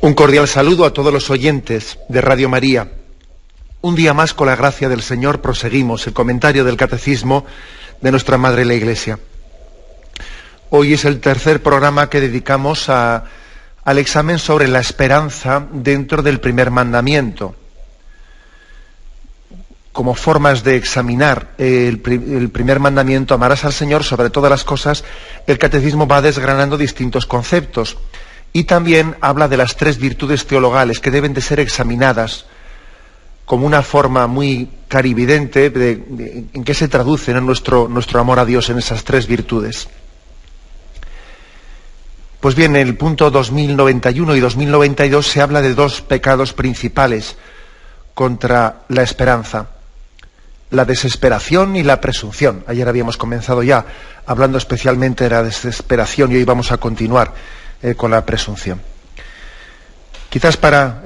Un cordial saludo a todos los oyentes de Radio María. Un día más, con la gracia del Señor, proseguimos el comentario del Catecismo de nuestra Madre la Iglesia. Hoy es el tercer programa que dedicamos al examen sobre la esperanza dentro del primer mandamiento. Como formas de examinar el primer mandamiento, amarás al Señor sobre todas las cosas, el Catecismo va desgranando distintos conceptos. Y también habla de las tres virtudes teologales que deben de ser examinadas como una forma muy clarividente en qué se traduce, ¿no?, nuestro amor a Dios en esas tres virtudes. Pues bien, en el punto 2091 y 2092 se habla de dos pecados principales contra la esperanza: la desesperación y la presunción. Ayer habíamos comenzado ya hablando especialmente de la desesperación y hoy vamos a continuar con la presunción. Quizás para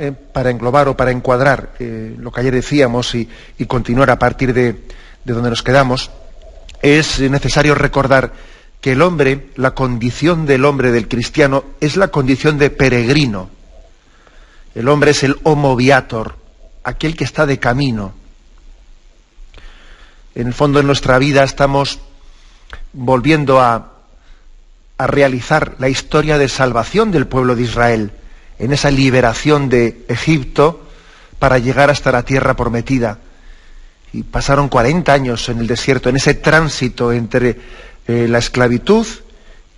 englobar o para encuadrar lo que ayer decíamos y continuar a partir de donde nos quedamos, es necesario recordar que el hombre, la condición del hombre, del cristiano, es la condición de peregrino. El hombre es el homo viator, aquel que está de camino. En el fondo, en nuestra vida estamos volviendo a realizar la historia de salvación del pueblo de Israel, en esa liberación de Egipto para llegar hasta la tierra prometida. Y pasaron 40 años en el desierto, en ese tránsito entre la esclavitud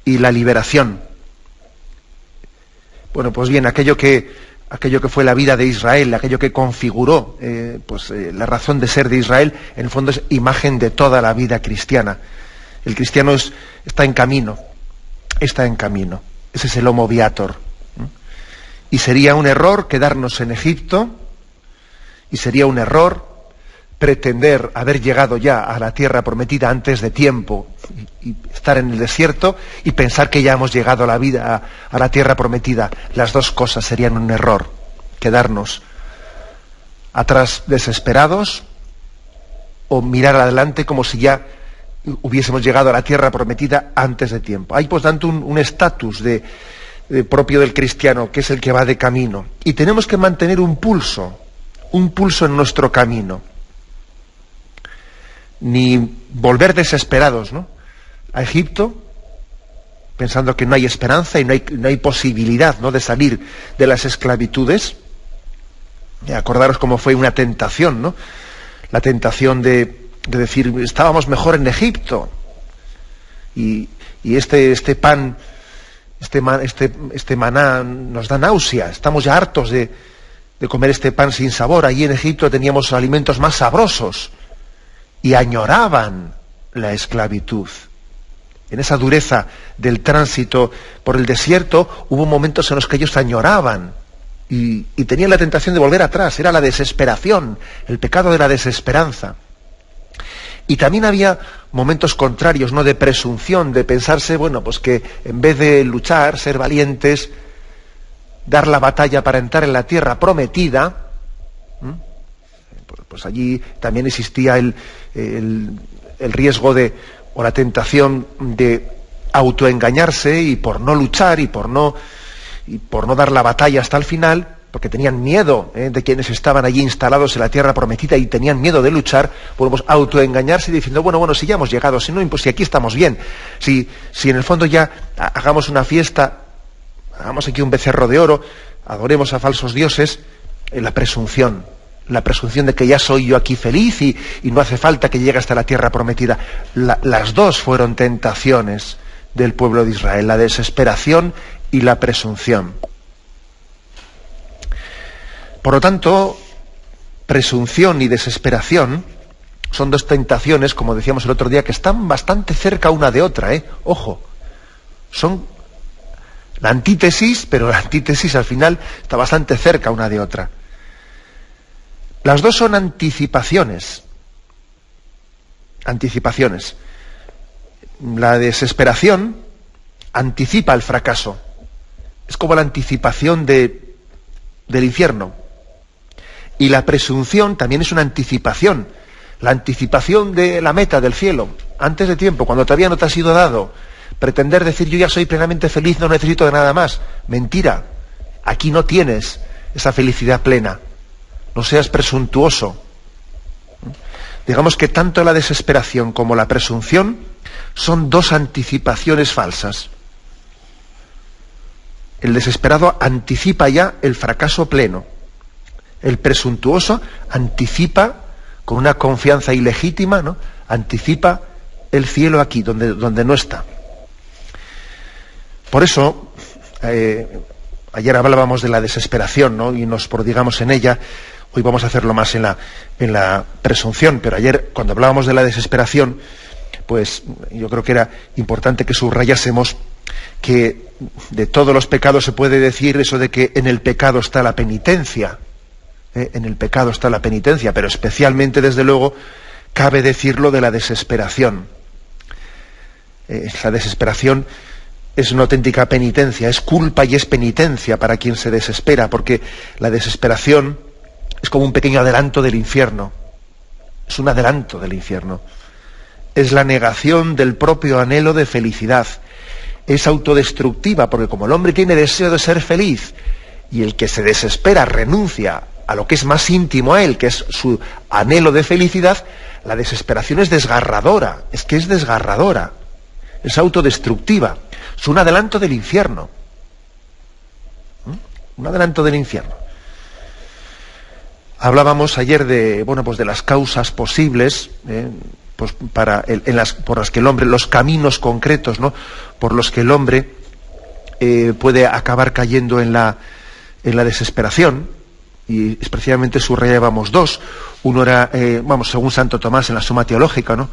y la liberación. Bueno, pues bien, aquello que fue la vida de Israel, aquello que configuró la razón de ser de Israel, en el fondo es imagen de toda la vida cristiana. El cristiano está en camino. Ese es el homo viator. Y sería un error quedarnos en Egipto, y sería un error pretender haber llegado ya a la tierra prometida antes de tiempo y estar en el desierto y pensar que ya hemos llegado a la tierra prometida. Las dos cosas serían un error: quedarnos atrás desesperados o mirar adelante como si ya hubiésemos llegado a la tierra prometida antes de tiempo. Hay, por tanto, un estatus propio del cristiano, que es el que va de camino. Y tenemos que mantener un pulso en nuestro camino. Ni volver desesperados, ¿no?, a Egipto, pensando que no hay esperanza y no hay posibilidad, ¿no?, de salir de las esclavitudes. Acordaros cómo fue una tentación, ¿no? La tentación de decir, estábamos mejor en Egipto, y este pan, este maná nos da náusea, estamos ya hartos de comer este pan sin sabor. Allí en Egipto teníamos alimentos más sabrosos, y añoraban la esclavitud. En esa dureza del tránsito por el desierto hubo momentos en los que ellos añoraban y tenían la tentación de volver atrás. Era la desesperación, el pecado de la desesperanza. Y también había momentos contrarios, ¿no?, de presunción, de pensarse, pues que en vez de luchar, ser valientes, dar la batalla para entrar en la tierra prometida, pues allí también existía el riesgo o la tentación de autoengañarse, y por no luchar y por no dar la batalla hasta el final, porque tenían miedo de quienes estaban allí instalados en la tierra prometida y tenían miedo de luchar, pues autoengañarse y diciendo, si ya hemos llegado, si no, pues si aquí estamos bien, si en el fondo ya hagamos una fiesta, hagamos aquí un becerro de oro, adoremos a falsos dioses. La presunción de que ya soy yo aquí feliz y no hace falta que llegue hasta la tierra prometida. Las dos fueron tentaciones del pueblo de Israel, la desesperación y la presunción. Por lo tanto, presunción y desesperación son dos tentaciones, como decíamos el otro día, que están bastante cerca una de otra, Ojo, son la antítesis, pero la antítesis al final está bastante cerca una de otra. Las dos son anticipaciones. La desesperación anticipa el fracaso. Es como la anticipación del infierno. Y la presunción también es una anticipación. La anticipación de la meta del cielo, antes de tiempo, cuando todavía no te ha sido dado. Pretender decir yo ya soy plenamente feliz, no necesito de nada más. Mentira. aquí no tienes esa felicidad plena. No seas presuntuoso. Digamos que tanto la desesperación como la presunción son dos anticipaciones falsas. El desesperado anticipa ya el fracaso pleno. El presuntuoso anticipa, con una confianza ilegítima, ¿no?, anticipa el cielo aquí, donde no está. Por eso, ayer hablábamos de la desesperación, ¿no?, y nos prodigamos en ella. Hoy vamos a hacerlo más en la presunción, pero ayer, cuando hablábamos de la desesperación, pues yo creo que era importante que subrayásemos que de todos los pecados se puede decir eso de que en el pecado está la penitencia. En el pecado está la penitencia, pero especialmente, desde luego, cabe decirlo de la desesperación. La desesperación es una auténtica penitencia, es culpa y es penitencia para quien se desespera, porque la desesperación es como un pequeño adelanto del infierno. Es un adelanto del infierno. Es la negación del propio anhelo de felicidad. Es autodestructiva, porque como el hombre tiene deseo de ser feliz, y el que se desespera renuncia a lo que es más íntimo a él, que es su anhelo de felicidad, la desesperación es desgarradora, es desgarradora, es autodestructiva, es un adelanto del infierno. Un adelanto del infierno. Hablábamos ayer de las causas posibles, por las que el hombre, los caminos concretos, ¿no?, por los que el hombre puede acabar cayendo en la desesperación, y especialmente subrayábamos dos. Uno era, según Santo Tomás en la Suma Teológica, ¿no?,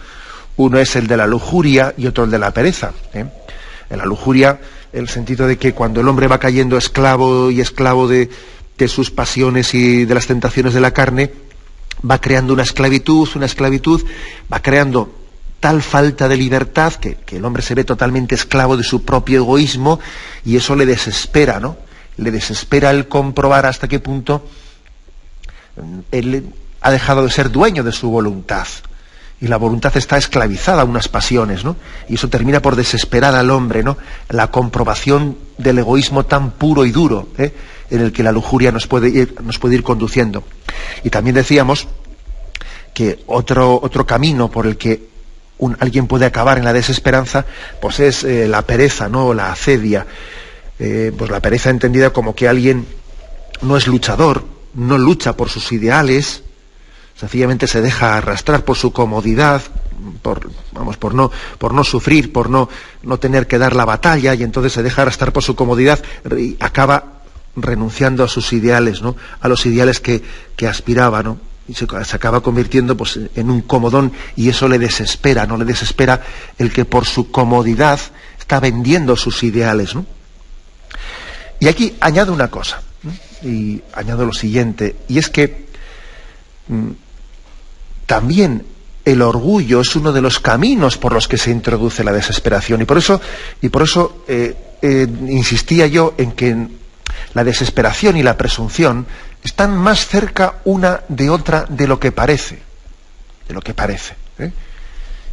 uno es el de la lujuria y otro el de la pereza. En la lujuria, el sentido de que cuando el hombre va cayendo esclavo de sus pasiones y de las tentaciones de la carne, va creando una esclavitud, va creando tal falta de libertad que el hombre se ve totalmente esclavo de su propio egoísmo, y eso le desespera, ¿no? Le desespera el comprobar hasta qué punto él ha dejado de ser dueño de su voluntad, y la voluntad está esclavizada a unas pasiones, ¿no? Y eso termina por desesperar al hombre, ¿no?, la comprobación del egoísmo tan puro y duro, en el que la lujuria nos puede ir conduciendo. Y también decíamos que otro camino por el que alguien puede acabar en la desesperanza, pues es la pereza, ¿no?, la acedia. Pues la pereza entendida como que alguien no es luchador, no lucha por sus ideales, sencillamente se deja arrastrar por su comodidad, por no sufrir, por no tener que dar la batalla, y entonces se deja arrastrar por su comodidad y acaba renunciando a sus ideales, ¿no?, a los ideales que aspiraba, ¿no?, y se acaba convirtiendo, pues, en un comodón, y eso le desespera, ¿no? Le desespera el que por su comodidad está vendiendo sus ideales, ¿no? Y aquí añado una cosa, ¿no?, y añado lo siguiente, y es que también el orgullo es uno de los caminos por los que se introduce la desesperación, y por eso insistía yo en que la desesperación y la presunción están más cerca una de otra de lo que parece.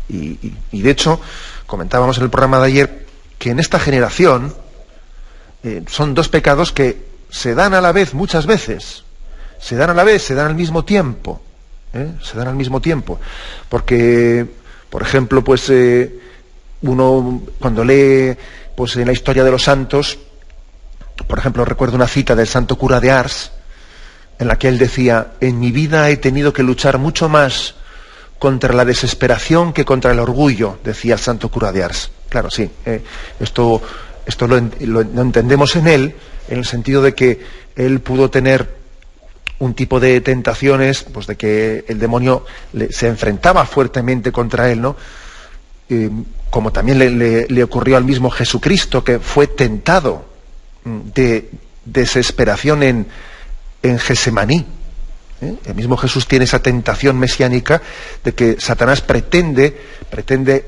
Y de hecho, comentábamos en el programa de ayer que en esta generación son dos pecados que se dan a la vez muchas veces. Se dan al mismo tiempo. Se dan al mismo tiempo. Porque, por ejemplo, pues uno cuando lee, pues, en la historia de los santos, por ejemplo, recuerdo una cita del santo cura de Ars, en la que él decía: en mi vida he tenido que luchar mucho más contra la desesperación que contra el orgullo, decía el santo cura de Ars. Claro, sí, esto lo entendemos en él, en el sentido de que él pudo tener un tipo de tentaciones, pues de que el demonio se enfrentaba fuertemente contra él, ¿no? Como también le ocurrió al mismo Jesucristo, que fue tentado de desesperación en Gesemaní. El mismo Jesús tiene esa tentación mesiánica de que Satanás pretende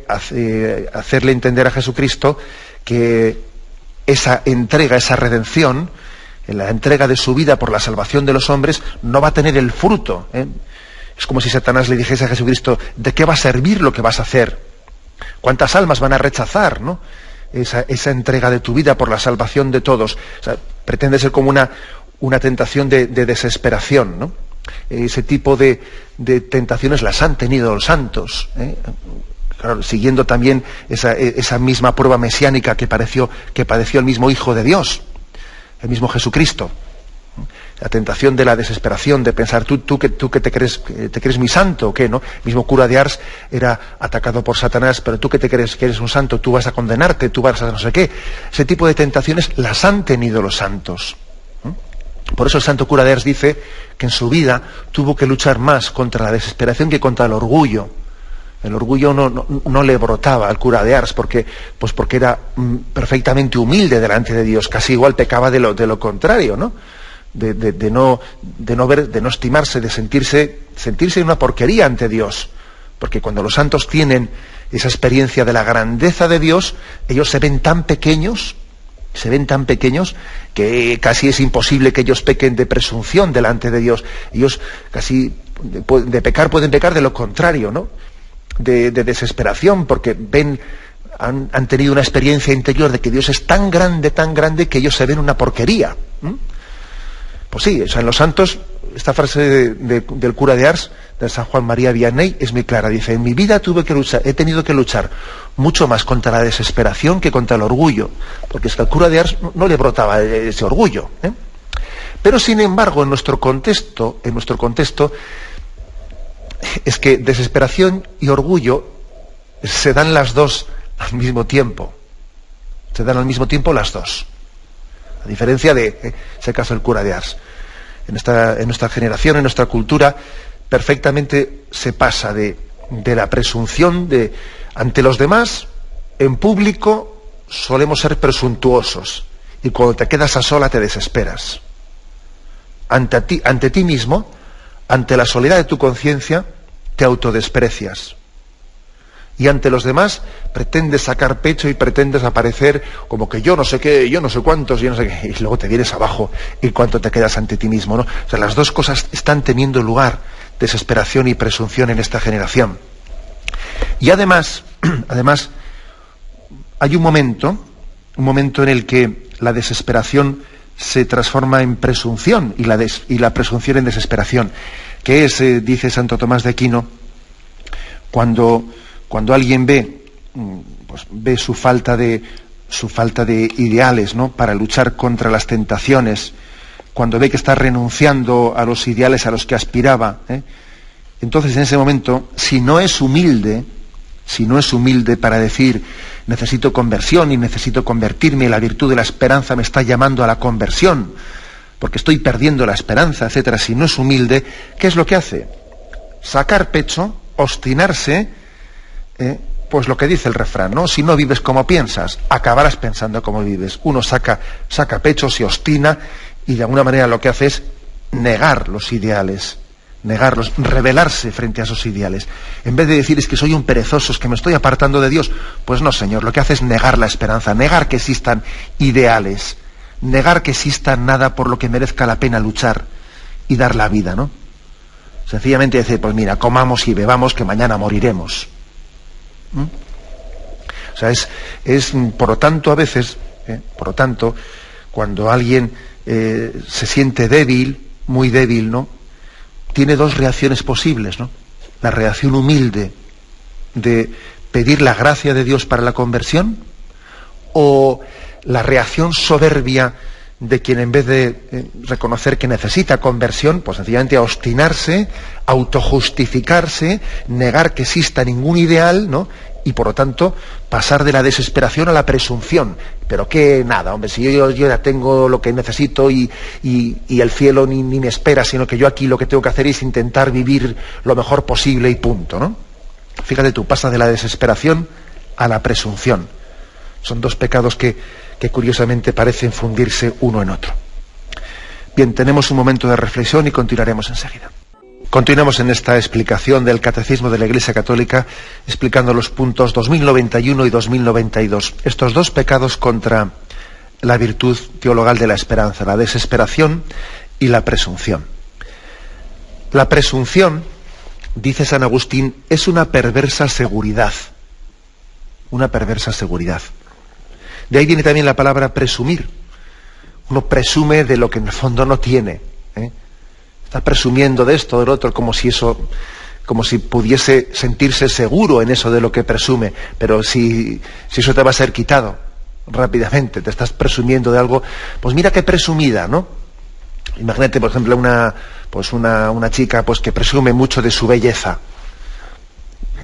hacerle entender a Jesucristo que esa entrega, esa redención, la entrega de su vida por la salvación de los hombres, no va a tener el fruto. Es como si Satanás le dijese a Jesucristo: ¿de qué va a servir lo que vas a hacer? ¿Cuántas almas van a rechazar, ¿no?, esa entrega de tu vida por la salvación de todos? O sea, pretende ser como una tentación de desesperación, ¿no? Ese tipo de tentaciones las han tenido los santos, ¿eh? Claro, siguiendo también esa misma prueba mesiánica que padeció el mismo Hijo de Dios, el mismo Jesucristo. La tentación de la desesperación, de pensar, tú que te crees mi santo, ¿o qué, no? El mismo cura de Ars era atacado por Satanás, pero tú que te crees que eres un santo, tú vas a condenarte, tú vas a no sé qué. Ese tipo de tentaciones las han tenido los santos. Por eso el santo cura de Ars dice que en su vida tuvo que luchar más contra la desesperación que contra el orgullo. El orgullo no le brotaba al cura de Ars porque era perfectamente humilde delante de Dios, casi igual pecaba de lo contrario, ¿no? De no estimarse, de sentirse una porquería ante Dios. Porque cuando los santos tienen esa experiencia de la grandeza de Dios, ellos se ven tan pequeños que casi es imposible que ellos pequen de presunción delante de Dios. Ellos casi pueden pecar de lo contrario, ¿no? De desesperación, porque han tenido una experiencia interior de que Dios es tan grande que ellos se ven una porquería. Pues sí, o sea, en los santos, esta frase del cura de Ars, de San Juan María Vianney, es muy clara. Dice, en mi vida he tenido que luchar mucho más contra la desesperación que contra el orgullo, porque es que al cura de Ars no le brotaba ese orgullo, ¿eh? Pero sin embargo, en nuestro contexto, es que desesperación y orgullo se dan las dos al mismo tiempo. Se dan al mismo tiempo las dos. A diferencia de ese caso del cura de Ars. En nuestra generación, en nuestra cultura, perfectamente se pasa de la presunción ante los demás. En público solemos ser presuntuosos y cuando te quedas a sola te desesperas. Ante ti mismo, ante la soledad de tu conciencia, te autodesprecias. Y ante los demás pretendes sacar pecho y pretendes aparecer como que yo no sé qué, yo no sé cuántos, yo no sé qué, y luego te vienes abajo en cuanto te quedas ante ti mismo, ¿no? O sea, las dos cosas están teniendo lugar, desesperación y presunción en esta generación. Y además hay un momento en el que la desesperación se transforma en presunción y la presunción en desesperación, que es, dice Santo Tomás de Aquino, cuando alguien ve su falta de ideales, ¿no?, para luchar contra las tentaciones, cuando ve que está renunciando a los ideales a los que aspiraba, entonces en ese momento, si no es humilde para decir necesito conversión y necesito convertirme, y la virtud de la esperanza me está llamando a la conversión, porque estoy perdiendo la esperanza, etcétera, si no es humilde, ¿qué es lo que hace? Sacar pecho, obstinarse, pues lo que dice el refrán, ¿no? Si no vives como piensas, acabarás pensando como vives. Uno saca pecho, se obstina y de alguna manera lo que hace es negar los ideales, negarlos, rebelarse frente a esos ideales. En vez de decir es que soy un perezoso, es que me estoy apartando de Dios, pues no, Señor, lo que hace es negar la esperanza, negar que existan ideales, negar que exista nada por lo que merezca la pena luchar y dar la vida, ¿no? Sencillamente decir, pues mira, comamos y bebamos que mañana moriremos. O sea, es por lo tanto a veces, cuando alguien se siente débil, muy débil, ¿no?, tiene dos reacciones posibles, ¿no? La reacción humilde de pedir la gracia de Dios para la conversión, o la reacción soberbia de quien en vez de reconocer que necesita conversión, pues sencillamente obstinarse, autojustificarse, negar que exista ningún ideal, ¿no?, y por lo tanto pasar de la desesperación a la presunción. Pero que nada, hombre, si yo ya tengo lo que necesito y el cielo ni me espera, sino que yo aquí lo que tengo que hacer es intentar vivir lo mejor posible y punto, ¿no? Fíjate tú, pasa de la desesperación a la presunción. Son dos pecados que curiosamente parecen fundirse uno en otro. Bien, tenemos un momento de reflexión y continuaremos enseguida. Continuamos en esta explicación del Catecismo de la Iglesia Católica, explicando los puntos 2091 y 2092. Estos dos pecados contra la virtud teologal de la esperanza, la desesperación y la presunción. La presunción, dice San Agustín, es una perversa seguridad. Una perversa seguridad. De ahí viene también la palabra presumir. Uno presume de lo que en el fondo no tiene, ¿eh? Está presumiendo de esto, del otro, como si pudiese sentirse seguro en eso de lo que presume, pero si eso te va a ser quitado rápidamente, te estás presumiendo de algo, pues mira qué presumida, ¿no? Imagínate, por ejemplo, una chica pues que presume mucho de su belleza.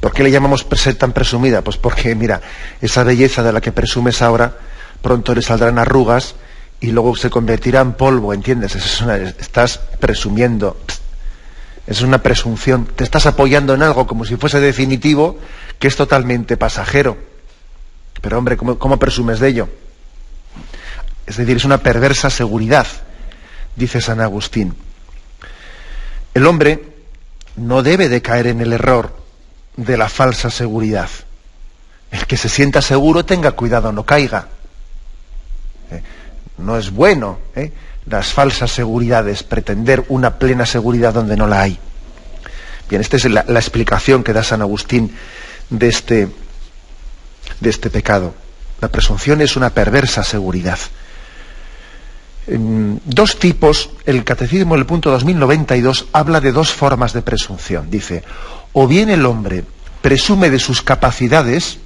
¿Por qué le llamamos ser tan presumida? Pues porque, mira, esa belleza de la que presumes ahora, pronto le saldrán arrugas y luego se convertirá en polvo, ¿entiendes? Estás presumiendo, es una presunción, te estás apoyando en algo como si fuese definitivo, que es totalmente pasajero. Pero hombre, ¿cómo presumes de ello? Es decir, es una perversa seguridad, dice San Agustín. El hombre no debe de caer en el error de la falsa seguridad. El que se sienta seguro tenga cuidado, no caiga. No es bueno, las falsas seguridades, pretender una plena seguridad donde no la hay. Bien, esta es la explicación que da San Agustín de este pecado. La presunción es una perversa seguridad. Dos tipos, el Catecismo en el punto 2092 habla de dos formas de presunción. Dice, o bien el hombre presume de sus capacidades,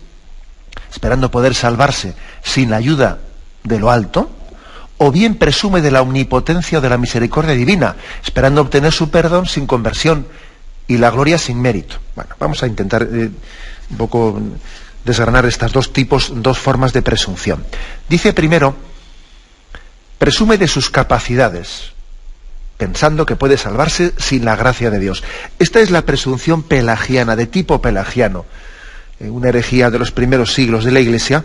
esperando poder salvarse sin la ayuda de lo alto, o bien presume de la omnipotencia o de la misericordia divina, esperando obtener su perdón sin conversión y la gloria sin mérito. Bueno, vamos a intentar un poco desgranar estas dos formas de presunción. Dice primero, presume de sus capacidades, pensando que puede salvarse sin la gracia de Dios. Esta es la presunción pelagiana, de tipo pelagiano, una herejía de los primeros siglos de la Iglesia,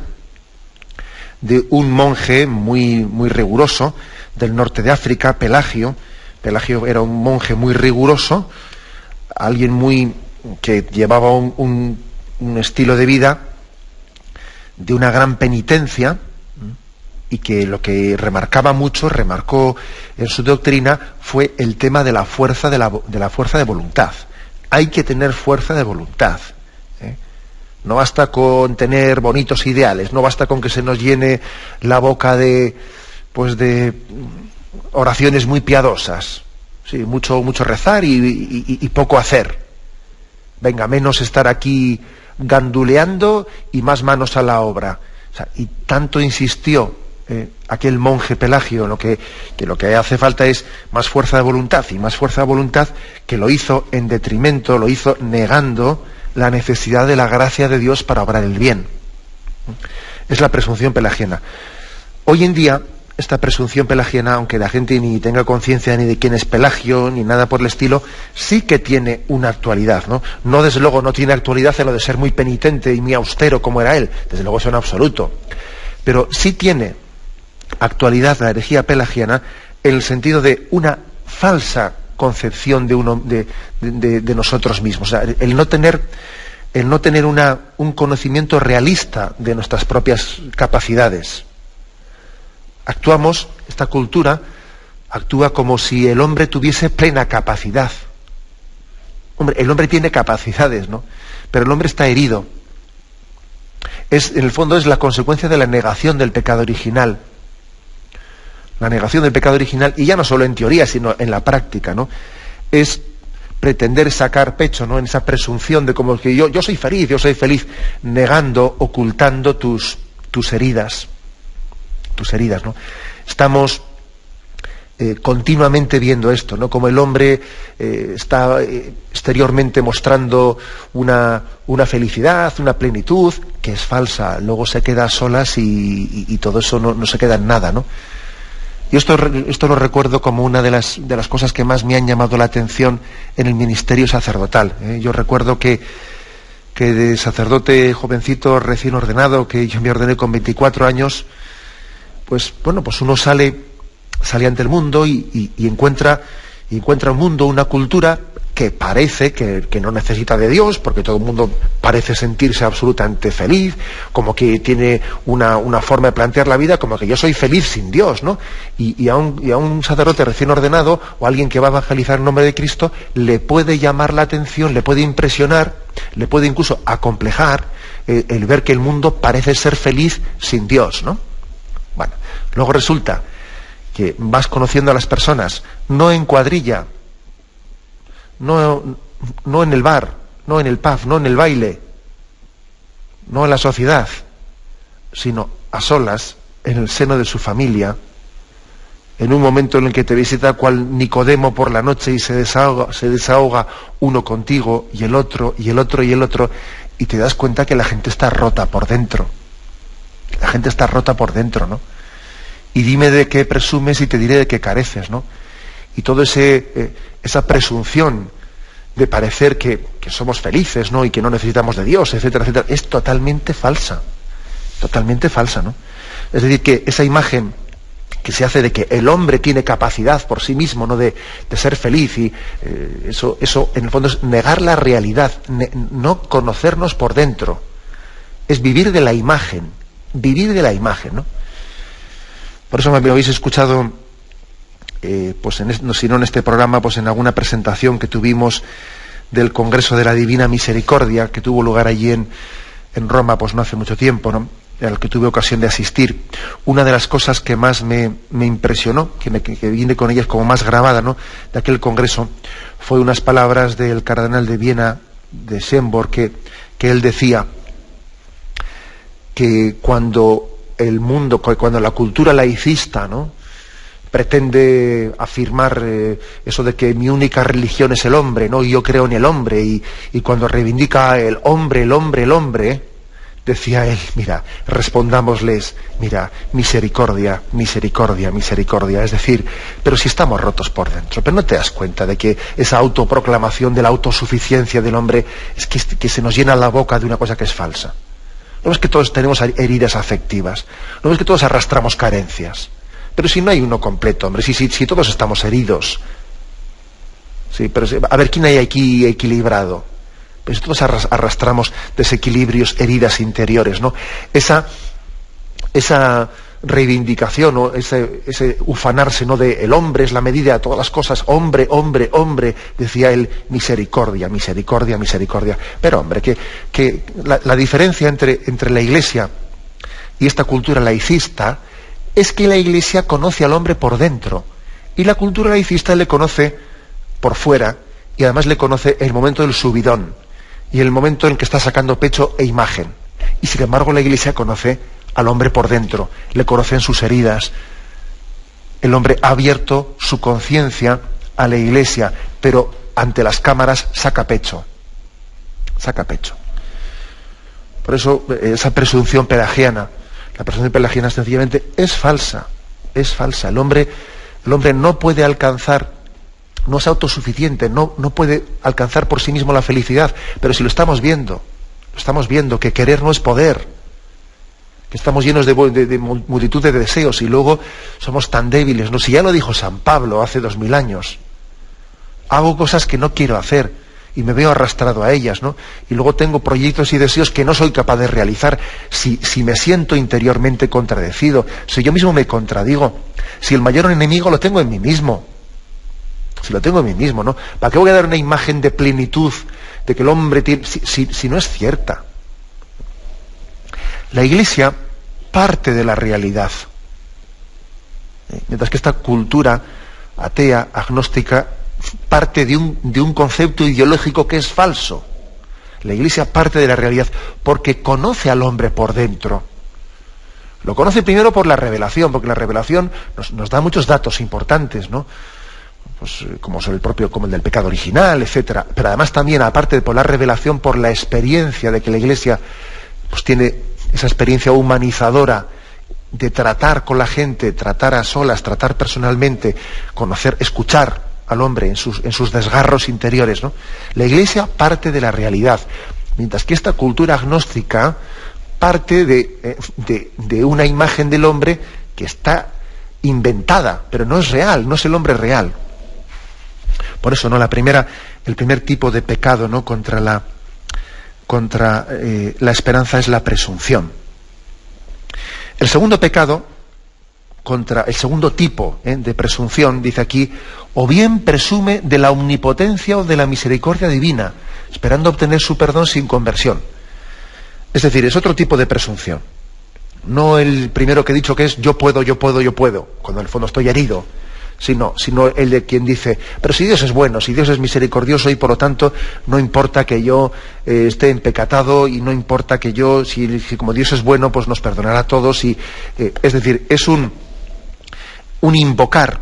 de un monje muy riguroso del norte de África, Pelagio. Pelagio era un monje muy riguroso, alguien que llevaba un estilo de vida de una gran penitencia, y que lo que remarcó en su doctrina fue el tema de la fuerza de voluntad. Hay que tener fuerza de voluntad. No basta con tener bonitos ideales, no basta con que se nos llene la boca de oraciones muy piadosas. Sí, mucho rezar y poco hacer. Venga, menos estar aquí ganduleando y más manos a la obra. O sea, y tanto insistió aquel monje Pelagio, que lo que hace falta es más fuerza de voluntad, y más fuerza de voluntad, que lo hizo en detrimento, lo hizo negando la necesidad de la gracia de Dios para obrar el bien. Es la presunción pelagiana. Hoy en día, esta presunción pelagiana, aunque la gente ni tenga conciencia ni de quién es Pelagio, ni nada por el estilo, sí que tiene una actualidad, ¿no? No, desde luego, no tiene actualidad en lo de ser muy penitente y muy austero como era él, desde luego eso en absoluto. Pero sí tiene actualidad la herejía pelagiana en el sentido de una falsa concepción de nosotros mismos. O sea, el no tener un conocimiento realista de nuestras propias capacidades. Esta cultura actúa como si el hombre tuviese plena capacidad. Hombre, el hombre tiene capacidades, ¿no? Pero el hombre está herido. En el fondo es la consecuencia de la negación del pecado original. La negación del pecado original, y ya no solo en teoría, sino en la práctica, ¿no? Es pretender sacar pecho, ¿no?, en esa presunción de como que yo soy feliz, negando, ocultando tus heridas, ¿no? Estamos continuamente viendo esto, ¿no? Como el hombre está exteriormente mostrando una felicidad, una plenitud, que es falsa, luego se queda a solas y todo eso no se queda en nada, ¿no? Y esto lo recuerdo como una de las cosas que más me han llamado la atención en el ministerio sacerdotal. Yo recuerdo que de sacerdote jovencito recién ordenado, que yo me ordené con 24 años, pues uno sale ante el mundo y encuentra un mundo, una cultura que parece que no necesita de Dios, porque todo el mundo parece sentirse absolutamente feliz, como que tiene una forma de plantear la vida, como que yo soy feliz sin Dios, ¿no? Y a un sacerdote recién ordenado, o a alguien que va a evangelizar en nombre de Cristo, le puede llamar la atención, le puede impresionar, le puede incluso acomplejar el ver que el mundo parece ser feliz sin Dios, ¿no? Bueno, luego resulta que vas conociendo a las personas, no en cuadrilla, no en el bar, no en el pub, no en el baile, no en la sociedad, sino a solas, en el seno de su familia, en un momento en el que te visita cual Nicodemo por la noche y se desahoga uno contigo y el otro, y el otro, y el otro, y te das cuenta que la gente está rota por dentro. La gente está rota por dentro, ¿no? Y dime de qué presumes y te diré de qué careces, ¿no? Y todo esa presunción de parecer que somos felices, ¿no? Y que no necesitamos de Dios, etcétera, etcétera, es totalmente falsa, ¿no? Es decir, que esa imagen que se hace de que el hombre tiene capacidad por sí mismo, ¿no? de ser feliz, y eso en el fondo es negar la realidad, no conocernos por dentro, es vivir de la imagen, ¿no? Por eso me habéis escuchado, pues si no en este programa, pues en alguna presentación que tuvimos del Congreso de la Divina Misericordia, que tuvo lugar allí en Roma, pues no hace mucho tiempo, ¿no? Al que tuve ocasión de asistir. Una de las cosas que más me impresionó, que vine con ellas como más grabada, ¿no?, de aquel congreso, fue unas palabras del cardenal de Viena, de Schönborn, que él decía que cuando la cultura laicista, ¿no?, pretende afirmar eso de que mi única religión es el hombre, ¿no?, y yo creo en el hombre, y cuando reivindica el hombre, decía él, mira, respondámosles, mira, misericordia, misericordia, misericordia. Es decir, pero si estamos rotos por dentro, pero no te das cuenta de que esa autoproclamación de la autosuficiencia del hombre es que se nos llena la boca de una cosa que es falsa. No es que todos tenemos heridas afectivas, no es que todos arrastramos carencias, pero si no hay uno completo, hombre, si todos estamos heridos, sí, pero a ver quién hay aquí equilibrado. Pues todos arrastramos desequilibrios, heridas interiores, ¿no? Esa reivindicación, ¿no?, ese ufanarse, ¿no?, de el hombre es la medida de todas las cosas, hombre, hombre, hombre, decía él, misericordia, misericordia, misericordia. Pero hombre, que la diferencia entre la Iglesia y esta cultura laicista es que la Iglesia conoce al hombre por dentro y la cultura laicista le conoce por fuera, y además le conoce el momento del subidón y el momento en que está sacando pecho e imagen. Y sin embargo la Iglesia conoce al hombre por dentro, le conocen sus heridas. El hombre ha abierto su conciencia a la Iglesia, pero ante las cámaras saca pecho. Por eso esa presunción pelagiana, la presunción pelagiana sencillamente es falsa. El hombre no puede alcanzar, no es autosuficiente, no puede alcanzar por sí mismo la felicidad, pero si lo estamos viendo, que querer no es poder, que estamos llenos de multitud de deseos y luego somos tan débiles, ¿no? Si ya lo dijo San Pablo hace 2000 años, hago cosas que no quiero hacer y me veo arrastrado a ellas, ¿no? Y luego tengo proyectos y deseos que no soy capaz de realizar, si me siento interiormente contradecido, si yo mismo me contradigo, si el mayor enemigo lo tengo en mí mismo. ¿No? ¿Para qué voy a dar una imagen de plenitud, de que el hombre tiene, si no es cierta? La Iglesia parte de la realidad, mientras que esta cultura atea, agnóstica, parte de un concepto ideológico que es falso. La Iglesia parte de la realidad porque conoce al hombre por dentro. Lo conoce primero por la revelación, porque la revelación nos da muchos datos importantes, ¿no? Pues como el del pecado original, etcétera. Pero además también, aparte de por la revelación, por la experiencia de que la Iglesia pues tiene esa experiencia humanizadora de tratar con la gente, tratar a solas, tratar personalmente, conocer, escuchar al hombre en sus desgarros interiores, ¿no? La Iglesia parte de la realidad, mientras que esta cultura agnóstica parte de una imagen del hombre que está inventada, pero no es real, no es el hombre real. Por eso, ¿no?, el primer tipo de pecado, ¿no?, contra la esperanza es la presunción. El segundo pecado, el segundo tipo de presunción, dice aquí, o bien presume de la omnipotencia o de la misericordia divina, esperando obtener su perdón sin conversión. Es decir, es otro tipo de presunción. No el primero que he dicho, que es yo puedo, cuando en el fondo estoy herido, sino el de quien dice, pero si Dios es bueno, si Dios es misericordioso, y por lo tanto no importa que yo esté empecatado, y no importa que yo, si como Dios es bueno, pues nos perdonará a todos. Es decir, es un invocar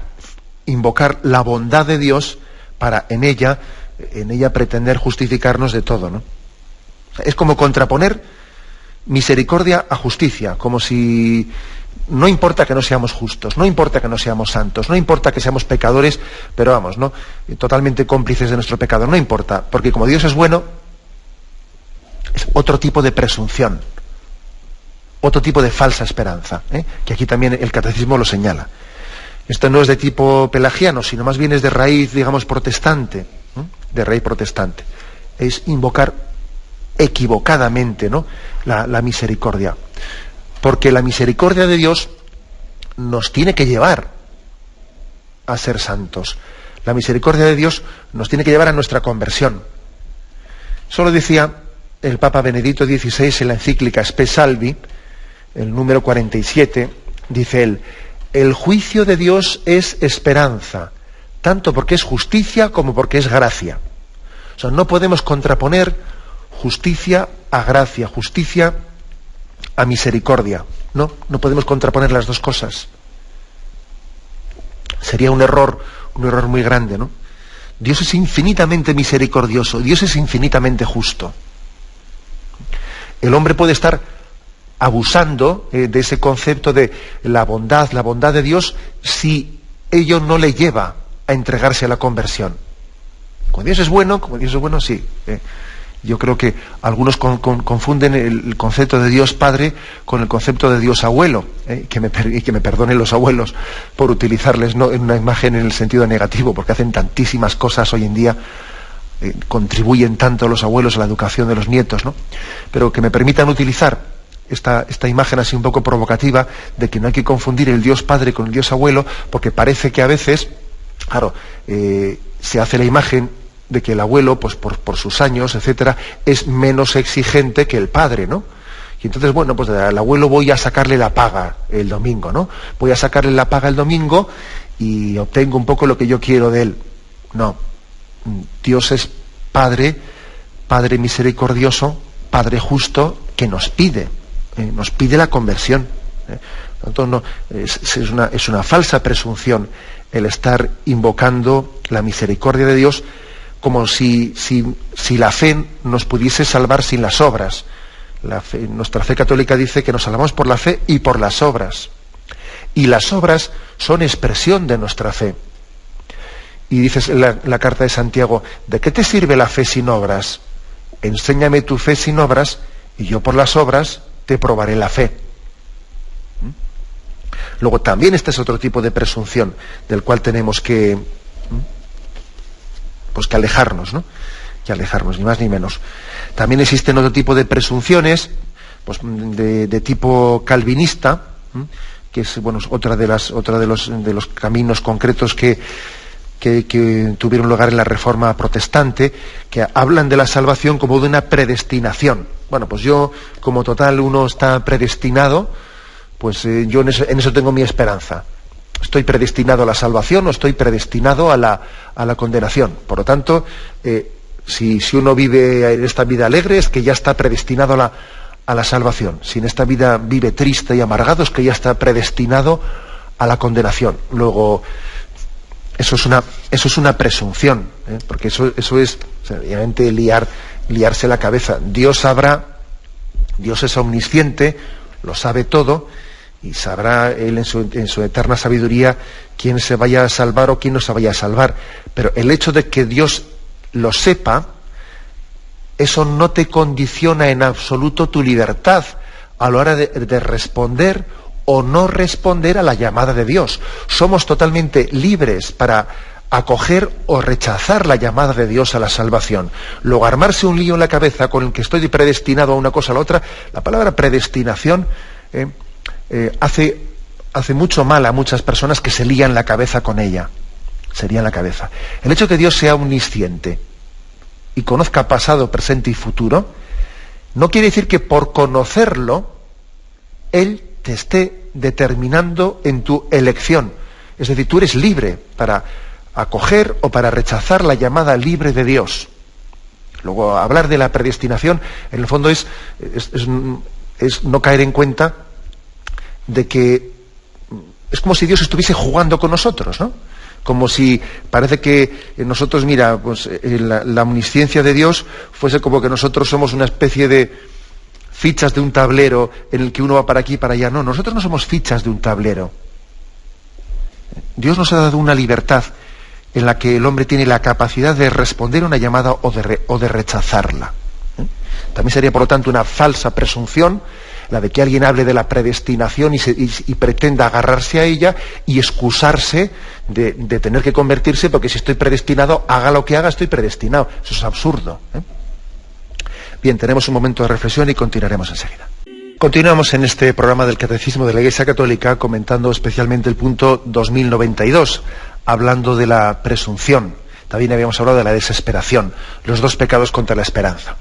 la bondad de Dios para en ella pretender justificarnos de todo, ¿no? Es como contraponer misericordia a justicia, como si no importa que no seamos justos, no importa que no seamos santos, no importa que seamos pecadores, pero vamos, ¿no?, totalmente cómplices de nuestro pecado, no importa, porque como Dios es bueno, es otro tipo de presunción, otro tipo de falsa esperanza, que aquí también el catecismo lo señala. Esto no es de tipo pelagiano, sino más bien es de raíz, digamos, protestante, de raíz protestante. Es invocar equivocadamente, ¿no?, la misericordia, porque la misericordia de Dios nos tiene que llevar a ser santos. La misericordia de Dios nos tiene que llevar a nuestra conversión. Eso lo decía el Papa Benedicto XVI en la encíclica Spe Salvi, el número 47, dice él: el juicio de Dios es esperanza, tanto porque es justicia como porque es gracia. O sea, no podemos contraponer justicia a gracia, justicia a misericordia. No podemos contraponer las dos cosas. Sería un error muy grande, ¿no? Dios es infinitamente misericordioso, Dios es infinitamente justo. El hombre puede estar abusando de ese concepto de la bondad de Dios, si ello no le lleva a entregarse a la conversión. Como Dios es bueno, sí. Yo creo que algunos confunden el concepto de Dios Padre con el concepto de Dios Abuelo, que me perdonen los abuelos por utilizarles, ¿no?, en una imagen en el sentido negativo, porque hacen tantísimas cosas hoy en día, contribuyen tanto los abuelos a la educación de los nietos, ¿no? Pero que me permitan utilizar esta imagen así un poco provocativa de que no hay que confundir el Dios Padre con el Dios Abuelo, porque parece que a veces, claro, se hace la imagen de que el abuelo, pues por sus años, etcétera, es menos exigente que el padre, ¿no? Y entonces, bueno, pues al abuelo voy a sacarle la paga el domingo, ¿no? Voy a sacarle la paga el domingo y obtengo un poco lo que yo quiero de él. No. Dios es Padre misericordioso, Padre justo, que nos pide la conversión. Por tanto, no, es una falsa presunción el estar invocando la misericordia de Dios como si la fe nos pudiese salvar sin las obras. Nuestra fe católica dice que nos salvamos por la fe y por las obras. Y las obras son expresión de nuestra fe. Y dices en la carta de Santiago: ¿de qué te sirve la fe sin obras? Enséñame tu fe sin obras, y yo por las obras te probaré la fe. Luego también este es otro tipo de presunción del cual tenemos que alejarnos, ¿no? Que alejarnos, ni más ni menos. También existen otro tipo de presunciones, pues de tipo calvinista, que es, bueno, otra de los caminos concretos que tuvieron lugar en la Reforma Protestante, que hablan de la salvación como de una predestinación. Bueno, pues yo, como total uno está predestinado, pues yo en eso tengo mi esperanza. Estoy predestinado a la salvación o estoy predestinado a la condenación. Por lo tanto, si uno vive en esta vida alegre, es que ya está predestinado a la salvación. Si en esta vida vive triste y amargado, es que ya está predestinado a la condenación. Luego, eso es una presunción, porque eso es, obviamente, liarse la cabeza. Dios es omnisciente, lo sabe todo, y sabrá Él en su eterna sabiduría quién se vaya a salvar o quién no se vaya a salvar. Pero el hecho de que Dios lo sepa, eso no te condiciona en absoluto tu libertad a la hora de responder o no responder a la llamada de Dios. Somos totalmente libres para acoger o rechazar la llamada de Dios a la salvación. Luego, armarse un lío en la cabeza con el que estoy predestinado a una cosa o a la otra, la palabra predestinación hace mucho mal a muchas personas que se lían la cabeza con ella. Se lían la cabeza. El hecho de que Dios sea omnisciente y conozca pasado, presente y futuro, no quiere decir que por conocerlo, Él te esté determinando en tu elección. Es decir, tú eres libre para acoger o para rechazar la llamada libre de Dios. Luego, hablar de la predestinación, en el fondo es no caer en cuenta de que es como si Dios estuviese jugando con nosotros, ¿no? Como si parece que nosotros, mira, pues la omnisciencia de Dios fuese como que nosotros somos una especie de fichas de un tablero en el que uno va para aquí y para allá. No, nosotros no somos fichas de un tablero. Dios nos ha dado una libertad en la que el hombre tiene la capacidad de responder a una llamada o de rechazarla. También sería, por lo tanto, una falsa presunción la de que alguien hable de la predestinación y pretenda agarrarse a ella y excusarse de tener que convertirse, porque si estoy predestinado, haga lo que haga, estoy predestinado. Eso es absurdo. Bien, tenemos un momento de reflexión y continuaremos enseguida. Continuamos en este programa del Catecismo de la Iglesia Católica, comentando especialmente el punto 2092, hablando de la presunción. También habíamos hablado de la desesperación, los dos pecados contra la esperanza.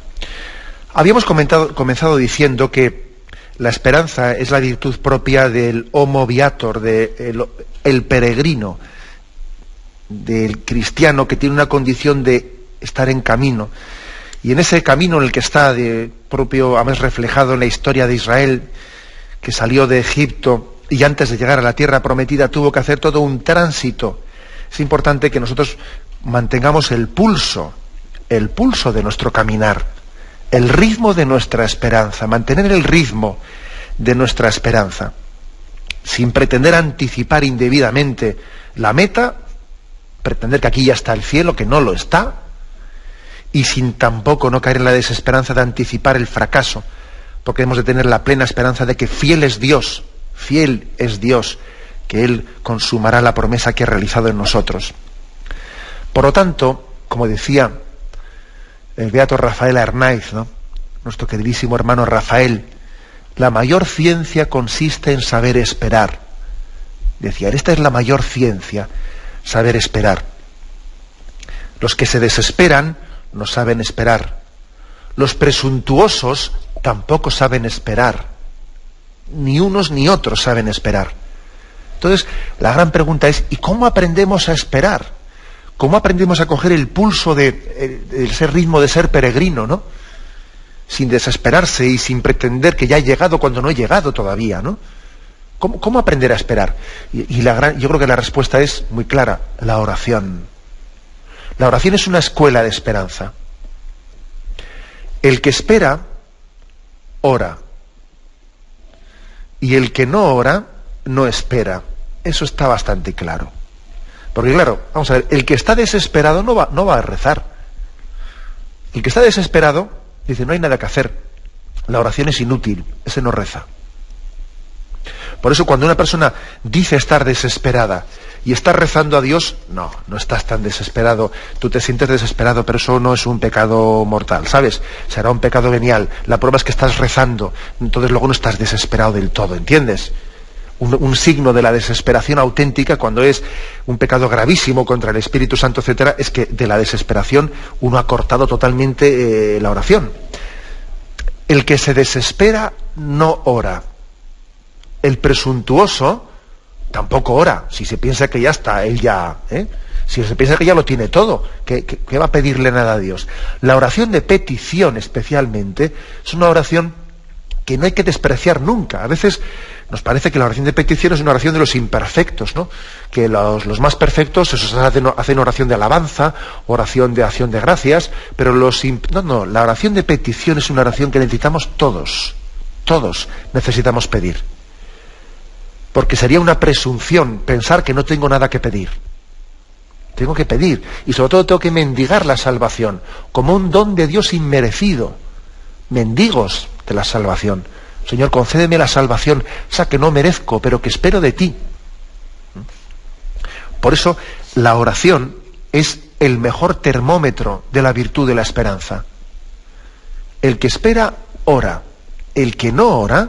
Habíamos comenzado diciendo que la esperanza es la virtud propia del homo viator, el peregrino, del cristiano que tiene una condición de estar en camino. Y en ese camino en el que está, propio, además reflejado en la historia de Israel, que salió de Egipto y antes de llegar a la tierra prometida tuvo que hacer todo un tránsito. Es importante que nosotros mantengamos el pulso de nuestro caminar, el ritmo de nuestra esperanza, mantener el ritmo de nuestra esperanza, sin pretender anticipar indebidamente la meta, pretender que aquí ya está el cielo, que no lo está, y sin tampoco no caer en la desesperanza de anticipar el fracaso, porque hemos de tener la plena esperanza de que fiel es Dios, que Él consumará la promesa que ha realizado en nosotros. Por lo tanto, como decía el beato Rafael Arnaiz, ¿no?, nuestro queridísimo hermano Rafael, la mayor ciencia consiste en saber esperar. Decía, esta es la mayor ciencia, saber esperar. Los que se desesperan no saben esperar. Los presuntuosos tampoco saben esperar. Ni unos ni otros saben esperar. Entonces, la gran pregunta es, ¿y cómo aprendemos a esperar? ¿Cómo aprendemos a coger el pulso de ese ritmo de ser peregrino, ¿no?, sin desesperarse y sin pretender que ya he llegado cuando no he llegado todavía, ¿no? ¿Cómo aprender a esperar? Yo creo que la respuesta es muy clara: la oración. La oración es una escuela de esperanza. El que espera, ora. Y el que no ora, no espera. Eso está bastante claro. Porque claro, vamos a ver, el que está desesperado no va a rezar. El que está desesperado dice, no hay nada que hacer. La oración es inútil, ese no reza. Por eso cuando una persona dice estar desesperada y está rezando a Dios, no estás tan desesperado. Tú te sientes desesperado, pero eso no es un pecado mortal, ¿sabes? Será un pecado venial. La prueba es que estás rezando, entonces luego no estás desesperado del todo, ¿entiendes? Un signo de la desesperación auténtica, cuando es un pecado gravísimo contra el Espíritu Santo, etcétera, es que de la desesperación uno ha cortado totalmente la oración. El que se desespera no ora. El presuntuoso tampoco ora. Si se piensa que ya está, él ya, si se piensa que ya lo tiene todo, ¿qué va a pedirle nada a Dios? La oración de petición, especialmente, es una oración que no hay que despreciar nunca. A veces nos parece que la oración de petición es una oración de los imperfectos, ¿no? Que los más perfectos esos hacen oración de alabanza, oración de acción de gracias, pero no, la oración de petición es una oración que necesitamos todos necesitamos pedir. Porque sería una presunción pensar que no tengo nada que pedir. Tengo que pedir, y sobre todo tengo que mendigar la salvación, como un don de Dios inmerecido. Mendigos de la salvación. Señor, concédeme la salvación, esa que no merezco, pero que espero de ti. Por eso, la oración es el mejor termómetro de la virtud de la esperanza. El que espera, ora. El que no ora,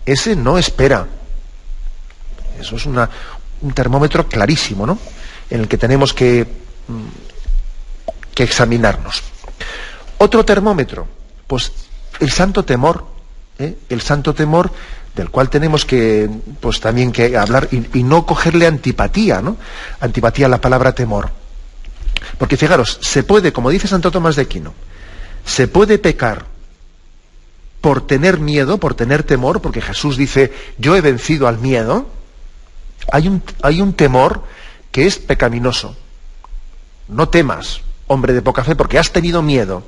ese no espera. Eso es un termómetro clarísimo, ¿no?, en el que tenemos que examinarnos. Otro termómetro, pues el santo temor. El santo temor del cual tenemos que, pues también que hablar y no cogerle antipatía, ¿no? Antipatía a la palabra temor. Porque fijaros, se puede, como dice Santo Tomás de Aquino, se puede pecar por tener miedo, por tener temor, porque Jesús dice, yo he vencido al miedo. Hay un temor que es pecaminoso. No temas, hombre de poca fe, porque has tenido miedo.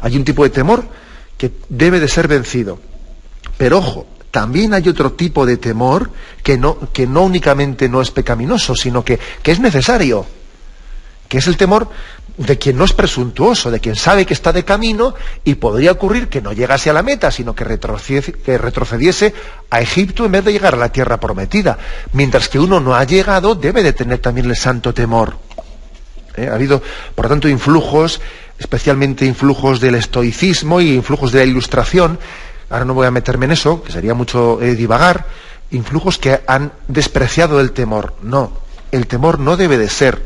Hay un tipo de temor que debe de ser vencido. Pero ojo, también hay otro tipo de temor que no únicamente no es pecaminoso, sino que es necesario, que es el temor de quien no es presuntuoso, de quien sabe que está de camino y podría ocurrir que no llegase a la meta, sino que retrocediese a Egipto en vez de llegar a la tierra prometida. Mientras que uno no ha llegado, debe de tener también el santo temor. Ha habido, por lo tanto, influjos, especialmente influjos del estoicismo y influjos de la Ilustración. Ahora no voy a meterme en eso, que sería mucho divagar. Influjos que han despreciado el temor. No, el temor no debe de ser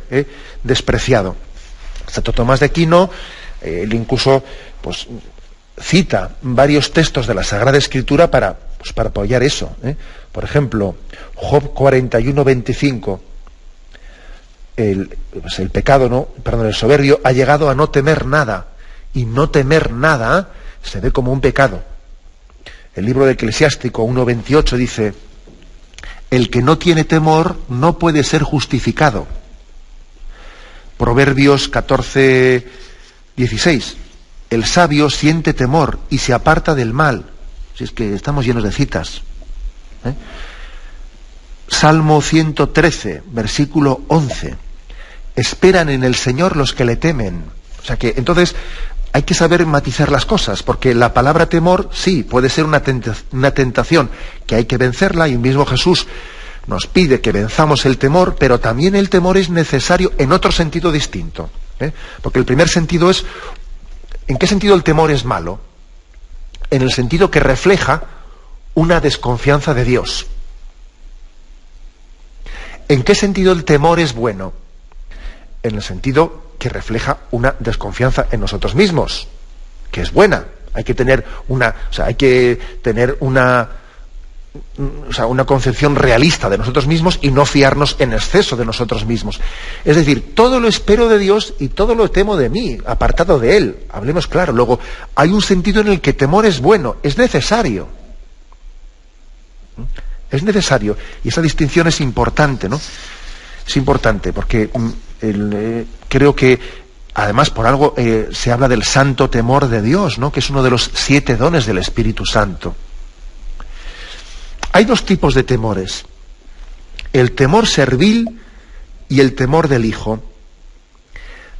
despreciado. Santo Tomás de Aquino, él incluso pues, cita varios textos de la Sagrada Escritura para apoyar eso. Por ejemplo, Job 41:25. El pecado, el soberbio ha llegado a no temer nada, y no temer nada se ve como un pecado. El libro de Eclesiástico 1:28 dice: el que no tiene temor no puede ser justificado. Proverbios 14:16. El sabio siente temor y se aparta del mal. Si es que estamos llenos de citas. Salmo 113, versículo 11. Esperan en el Señor los que le temen. O sea que, entonces, hay que saber matizar las cosas, porque la palabra temor, sí, puede ser una tentación, que hay que vencerla, y el mismo Jesús nos pide que venzamos el temor, pero también el temor es necesario en otro sentido distinto. Porque el primer sentido es, ¿en qué sentido el temor es malo? En el sentido que refleja una desconfianza de Dios. ¿En qué sentido el temor es bueno? En el sentido que refleja una desconfianza en nosotros mismos, que es buena. Hay que tener una concepción realista de nosotros mismos y no fiarnos en exceso de nosotros mismos. Es decir, todo lo espero de Dios y todo lo temo de mí, apartado de Él. Hablemos claro. Luego, hay un sentido en el que temor es bueno, es necesario. Es necesario. Y esa distinción es importante, ¿no? Es importante porque creo que, además, por algo se habla del santo temor de Dios, ¿no? Que es uno de los 7 dones del Espíritu Santo. Hay 2 tipos de temores: el temor servil y el temor del Hijo.